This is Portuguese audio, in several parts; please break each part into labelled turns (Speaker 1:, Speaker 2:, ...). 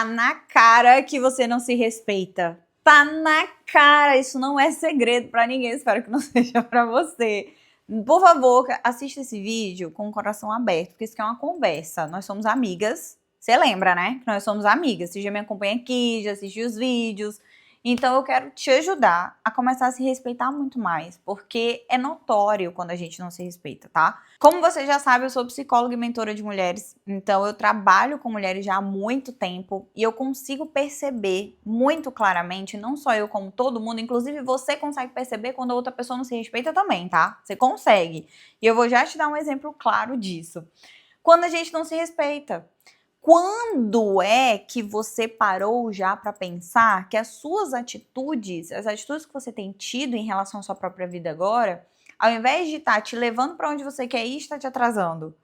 Speaker 1: Tá na cara que você não se respeita. Tá na cara, isso não é segredo pra ninguém, espero que não seja pra você. Por favor, assista esse vídeo com o coração aberto, porque isso aqui é uma conversa. Nós somos amigas. Você lembra, né? Que nós somos amigas. Você já me acompanha aqui, já assistiu os vídeos. Então eu quero te ajudar a começar a se respeitar muito mais, porque é notório quando a gente não se respeita, tá? Como você já sabe, eu sou psicóloga e mentora de mulheres, então eu trabalho com mulheres já há muito tempo e eu consigo perceber muito claramente, não só eu como todo mundo, inclusive você consegue perceber quando a outra pessoa não se respeita também, tá? Você consegue. E eu vou já te dar um exemplo claro disso. Quando a gente não se respeita. Quando é que você parou já para pensar que as suas atitudes, as atitudes que você tem tido em relação à sua própria vida agora, ao invés de estar te levando para onde você quer ir, está te atrasando?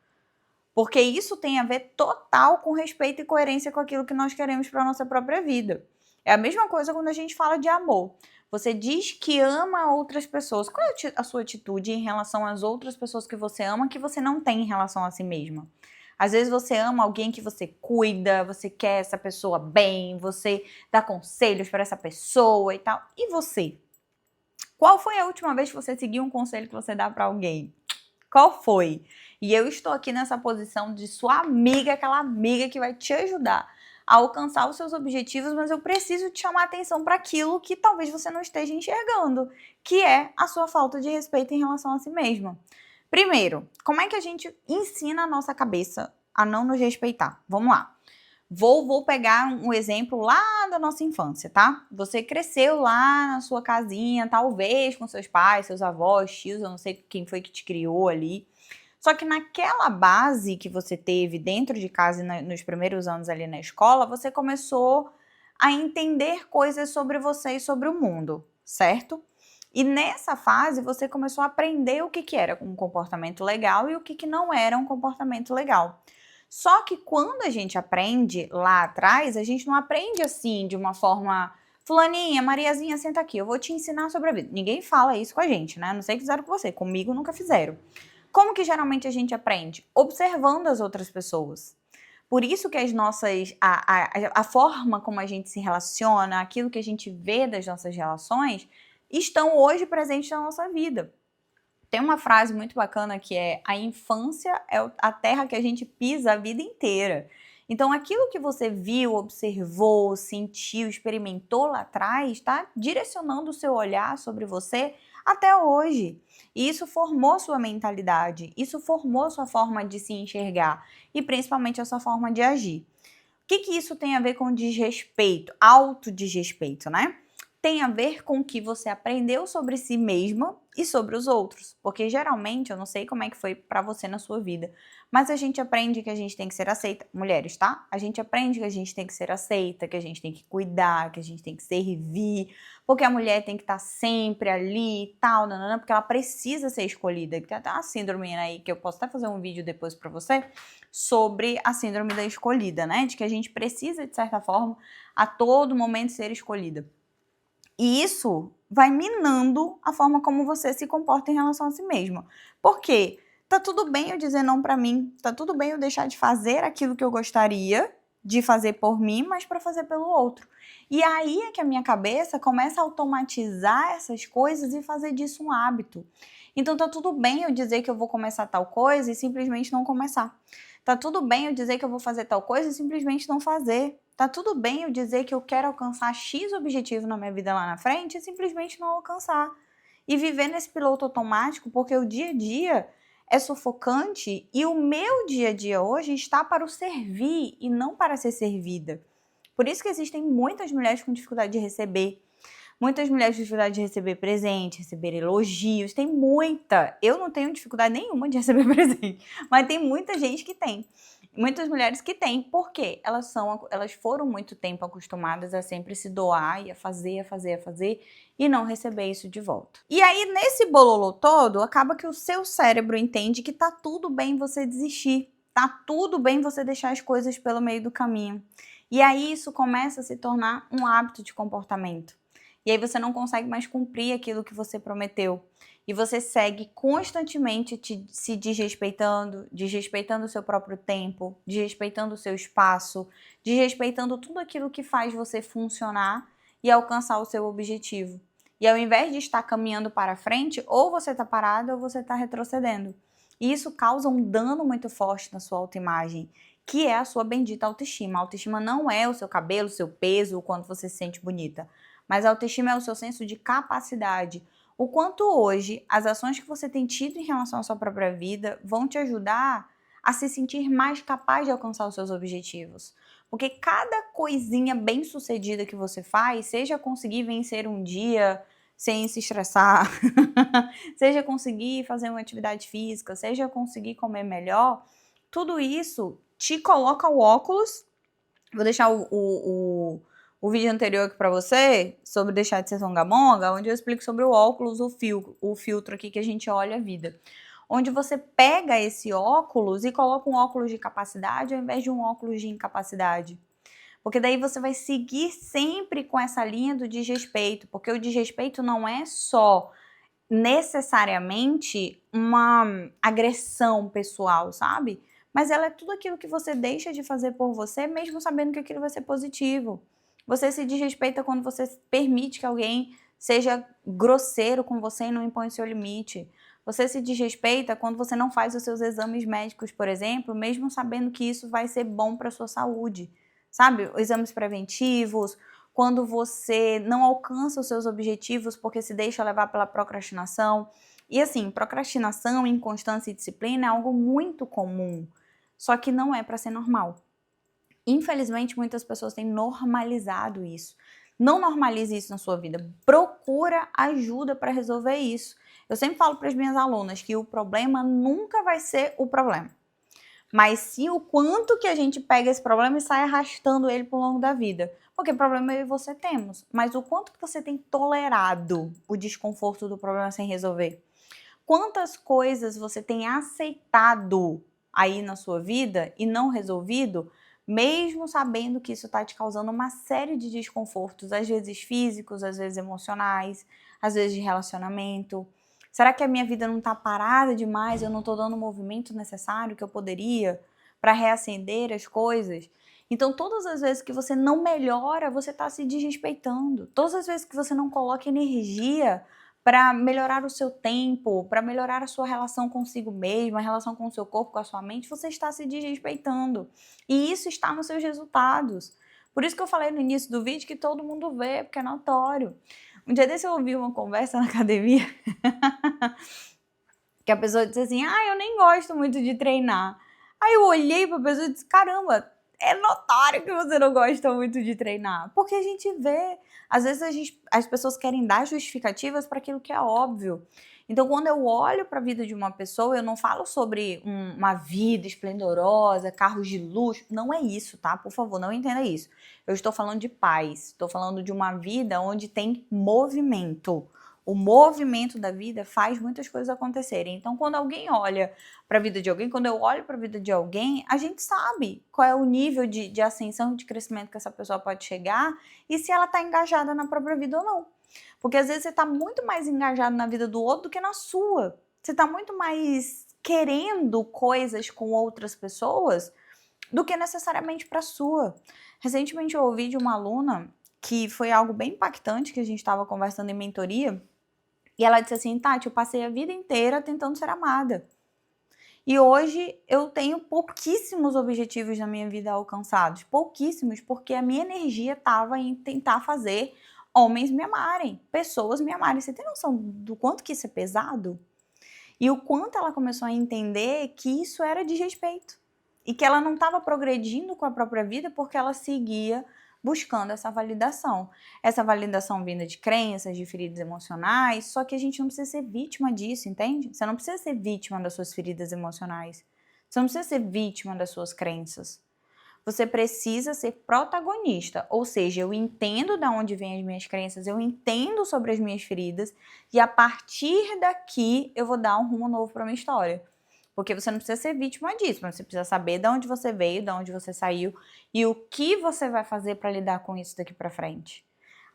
Speaker 1: Porque isso tem a ver total com respeito e coerência com aquilo que nós queremos para a nossa própria vida. É a mesma coisa quando a gente fala de amor. Você diz que ama outras pessoas. Qual é a sua atitude em relação às outras pessoas que você ama que você não tem em relação a si mesma? Às vezes você ama alguém que você cuida, você quer essa pessoa bem, você dá conselhos para essa pessoa e tal. E você? Qual foi a última vez que você seguiu um conselho que você dá para alguém? Qual foi? E eu estou aqui nessa posição de sua amiga, aquela amiga que vai te ajudar a alcançar os seus objetivos, mas eu preciso te chamar a atenção para aquilo que talvez você não esteja enxergando, que é a sua falta de respeito em relação a si mesma. Primeiro, como é que a gente ensina a nossa cabeça a não nos respeitar? Vamos lá. Vou pegar um exemplo lá da nossa infância, tá? Você cresceu lá na sua casinha, talvez com seus pais, seus avós, tios, eu não sei quem foi que te criou ali. Só que naquela base que você teve dentro de casa e nos primeiros anos ali na escola, você começou a entender coisas sobre você e sobre o mundo, certo? E nessa fase você começou a aprender o que era um comportamento legal e o que não era um comportamento legal. Só que quando a gente aprende lá atrás, a gente não aprende assim de uma forma... Fulaninha, Mariazinha, senta aqui, eu vou te ensinar sobre a vida. Ninguém fala isso com a gente, né? Não sei o que fizeram com você, comigo nunca fizeram. Como que geralmente a gente aprende? Observando as outras pessoas. Por isso que as nossas, a forma como a gente se relaciona, aquilo que a gente vê das nossas relações, estão hoje presentes na nossa vida. Tem uma frase muito bacana que é: a infância é a terra que a gente pisa a vida inteira. Então, aquilo que você viu, observou, sentiu, experimentou lá atrás, está direcionando o seu olhar sobre você até hoje. E isso formou sua mentalidade, isso formou sua forma de se enxergar e principalmente a sua forma de agir. O que isso tem a ver com desrespeito, autodesrespeito, né? Tem a ver com o que você aprendeu sobre si mesma e sobre os outros. Porque geralmente, eu não sei como é que foi pra você na sua vida, mas a gente aprende que a gente tem que ser aceita. Mulheres, tá? A gente aprende que a gente tem que ser aceita, que a gente tem que cuidar, que a gente tem que servir, porque a mulher tem que estar sempre ali e tal, nanana, porque ela precisa ser escolhida. Tem até uma síndrome aí, que eu posso até fazer um vídeo depois pra você, sobre a síndrome da escolhida, né? De que a gente precisa, de certa forma, a todo momento ser escolhida. E isso vai minando a forma como você se comporta em relação a si mesma. Por quê? Tá tudo bem eu dizer não pra mim, tá tudo bem eu deixar de fazer aquilo que eu gostaria de fazer por mim, mas para fazer pelo outro. E aí é que a minha cabeça começa a automatizar essas coisas e fazer disso um hábito. Então tá tudo bem eu dizer que eu vou começar tal coisa e simplesmente não começar. Tá tudo bem eu dizer que eu vou fazer tal coisa e simplesmente não fazer. Tá tudo bem eu dizer que eu quero alcançar X objetivo na minha vida lá na frente e simplesmente não alcançar. E viver nesse piloto automático, porque o dia a dia é sufocante e o meu dia a dia hoje está para o servir e não para ser servida. Por isso que existem muitas mulheres com dificuldade de receber. Muitas mulheres têm dificuldade de receber presente, receber elogios, tem muita. Eu não tenho dificuldade nenhuma de receber presente, mas tem muita gente que tem. Muitas mulheres que têm, porque elas foram muito tempo acostumadas a sempre se doar e a fazer e não receber isso de volta. E aí, nesse bololô todo, acaba que o seu cérebro entende que tá tudo bem você desistir, tá tudo bem você deixar as coisas pelo meio do caminho. E aí isso começa a se tornar um hábito de comportamento. E aí você não consegue mais cumprir aquilo que você prometeu. E você segue constantemente se desrespeitando o seu próprio tempo, desrespeitando o seu espaço, desrespeitando tudo aquilo que faz você funcionar e alcançar o seu objetivo. E ao invés de estar caminhando para frente, ou você está parado ou você está retrocedendo. E isso causa um dano muito forte na sua autoimagem, que é a sua bendita autoestima. A autoestima não é o seu cabelo, o seu peso, o quanto você se sente bonita. Mas a autoestima é o seu senso de capacidade. O quanto hoje as ações que você tem tido em relação à sua própria vida vão te ajudar a se sentir mais capaz de alcançar os seus objetivos. Porque cada coisinha bem sucedida que você faz, seja conseguir vencer um dia sem se estressar, seja conseguir fazer uma atividade física, seja conseguir comer melhor, tudo isso te coloca o óculos. Vou deixar o vídeo anterior aqui pra você, sobre deixar de ser songamonga, onde eu explico sobre o óculos, o filtro aqui que a gente olha a vida. Onde você pega esse óculos e coloca um óculos de capacidade ao invés de um óculos de incapacidade. Porque daí você vai seguir sempre com essa linha do desrespeito, porque o desrespeito não é só necessariamente uma agressão pessoal, sabe? Mas ela é tudo aquilo que você deixa de fazer por você, mesmo sabendo que aquilo vai ser positivo. Você se desrespeita quando você permite que alguém seja grosseiro com você e não impõe o seu limite. Você se desrespeita quando você não faz os seus exames médicos, por exemplo, mesmo sabendo que isso vai ser bom para a sua saúde. Sabe? Exames preventivos, quando você não alcança os seus objetivos porque se deixa levar pela procrastinação. E assim, procrastinação, inconstância e disciplina é algo muito comum, só que não é para ser normal. Infelizmente, muitas pessoas têm normalizado isso. Não normalize isso na sua vida. Procura ajuda para resolver isso. Eu sempre falo para as minhas alunas que o problema nunca vai ser o problema, mas sim o quanto que a gente pega esse problema e sai arrastando ele ao longo da vida. Porque problema eu e você temos, mas o quanto que você tem tolerado o desconforto do problema sem resolver. Quantas coisas você tem aceitado aí na sua vida e não resolvido, mesmo sabendo que isso está te causando uma série de desconfortos, às vezes físicos, às vezes emocionais, às vezes de relacionamento. Será que a minha vida não está parada demais? Eu não estou dando o movimento necessário que eu poderia para reacender as coisas? Então, todas as vezes que você não melhora, você está se desrespeitando. Todas as vezes que você não coloca energia para melhorar o seu tempo, para melhorar a sua relação consigo mesmo, a relação com o seu corpo, com a sua mente, você está se desrespeitando. E isso está nos seus resultados. Por isso que eu falei no início do vídeo que todo mundo vê, porque é notório. Um dia desse eu ouvi uma conversa na academia que a pessoa disse assim, eu nem gosto muito de treinar. Aí eu olhei pra pessoa e disse, caramba, é notório que você não gosta muito de treinar. Porque a gente vê, às vezes as pessoas querem dar justificativas para aquilo que é óbvio. Então, quando eu olho para a vida de uma pessoa, eu não falo sobre uma vida esplendorosa, carros de luxo. Não é isso, tá? Por favor, não entenda isso. Eu estou falando de paz. Estou falando de uma vida onde tem movimento. O movimento da vida faz muitas coisas acontecerem. Então, quando alguém olha para a vida de alguém, quando eu olho para a vida de alguém, a gente sabe qual é o nível de ascensão e de crescimento que essa pessoa pode chegar e se ela está engajada na própria vida ou não. Porque às vezes você está muito mais engajado na vida do outro do que na sua. Você está muito mais querendo coisas com outras pessoas do que necessariamente para a sua. Recentemente eu ouvi de uma aluna que foi algo bem impactante, que a gente estava conversando em mentoria, e ela disse assim, Tati, eu passei a vida inteira tentando ser amada. E hoje eu tenho pouquíssimos objetivos na minha vida alcançados. Pouquíssimos, porque a minha energia estava em tentar fazer homens me amarem, pessoas me amarem. Você tem noção do quanto que isso é pesado? E o quanto ela começou a entender que isso era desrespeito. E que ela não estava progredindo com a própria vida porque ela seguia buscando essa validação. Essa validação vinda de crenças, de feridas emocionais, só que a gente não precisa ser vítima disso, entende? Você não precisa ser vítima das suas feridas emocionais. Você não precisa ser vítima das suas crenças. Você precisa ser protagonista, ou seja, eu entendo de onde vêm as minhas crenças, eu entendo sobre as minhas feridas e a partir daqui eu vou dar um rumo novo para minha história. Porque você não precisa ser vítima disso, mas você precisa saber de onde você veio, de onde você saiu e o que você vai fazer para lidar com isso daqui para frente.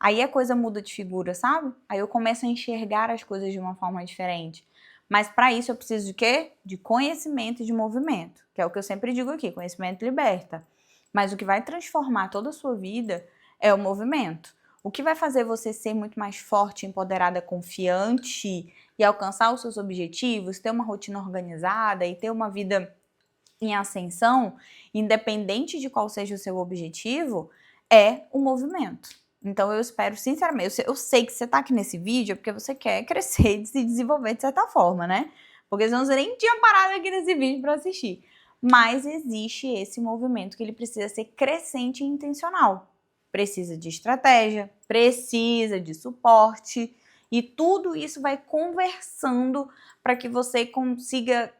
Speaker 1: Aí a coisa muda de figura, sabe? Aí eu começo a enxergar as coisas de uma forma diferente. Mas para isso eu preciso de quê? De conhecimento e de movimento, que é o que eu sempre digo aqui, conhecimento liberta. Mas o que vai transformar toda a sua vida é o movimento. O que vai fazer você ser muito mais forte, empoderada, confiante e alcançar os seus objetivos, ter uma rotina organizada e ter uma vida em ascensão, independente de qual seja o seu objetivo, é o movimento. Então eu espero, sinceramente, eu sei que você tá aqui nesse vídeo porque você quer crescer e se desenvolver de certa forma, né? Porque senão você nem tinha parado aqui nesse vídeo para assistir. Mas existe esse movimento que ele precisa ser crescente e intencional. Precisa de estratégia, precisa de suporte e tudo isso vai conversando para que você consiga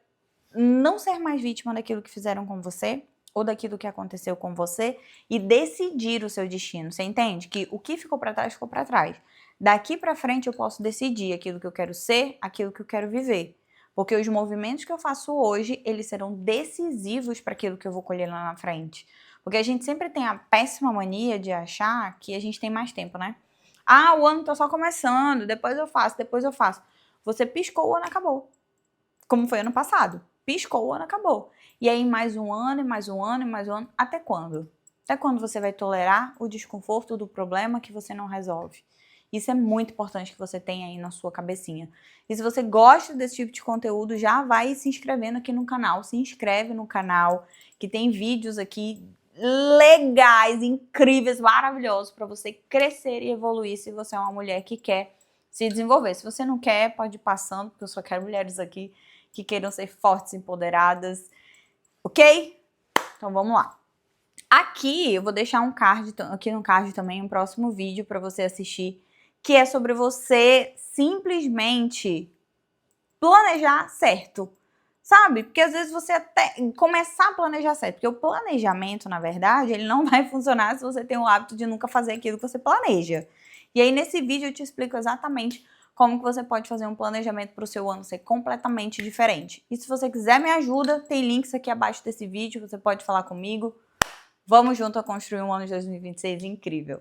Speaker 1: não ser mais vítima daquilo que fizeram com você ou daquilo que aconteceu com você e decidir o seu destino. Você entende? Que o que ficou para trás, ficou para trás. Daqui para frente eu posso decidir aquilo que eu quero ser, aquilo que eu quero viver. Porque os movimentos que eu faço hoje, eles serão decisivos para aquilo que eu vou colher lá na frente. Porque a gente sempre tem a péssima mania de achar que a gente tem mais tempo, né? Ah, o ano tá só começando, depois eu faço, depois eu faço. Você piscou, o ano acabou. Como foi ano passado. Piscou, o ano acabou. E aí mais um ano, e mais um ano, e mais um ano. Até quando? Até quando você vai tolerar o desconforto do problema que você não resolve? Isso é muito importante que você tenha aí na sua cabecinha. E se você gosta desse tipo de conteúdo, já vai se inscrevendo aqui no canal. Se inscreve no canal, que tem vídeos aqui legais, incríveis, maravilhosos para você crescer e evoluir se você é uma mulher que quer se desenvolver. Se você não quer, pode ir passando, porque eu só quero mulheres aqui que queiram ser fortes, empoderadas, ok? Então vamos lá. Aqui eu vou deixar um card, aqui no card também, um próximo vídeo para você assistir, que é sobre você simplesmente planejar certo, sabe? Porque às vezes você até começar a planejar certo, porque o planejamento, na verdade, ele não vai funcionar se você tem o hábito de nunca fazer aquilo que você planeja. E aí nesse vídeo eu te explico exatamente como que você pode fazer um planejamento para o seu ano ser completamente diferente. E se você quiser me ajuda, tem links aqui abaixo desse vídeo, você pode falar comigo. Vamos junto a construir um ano de 2026 incrível.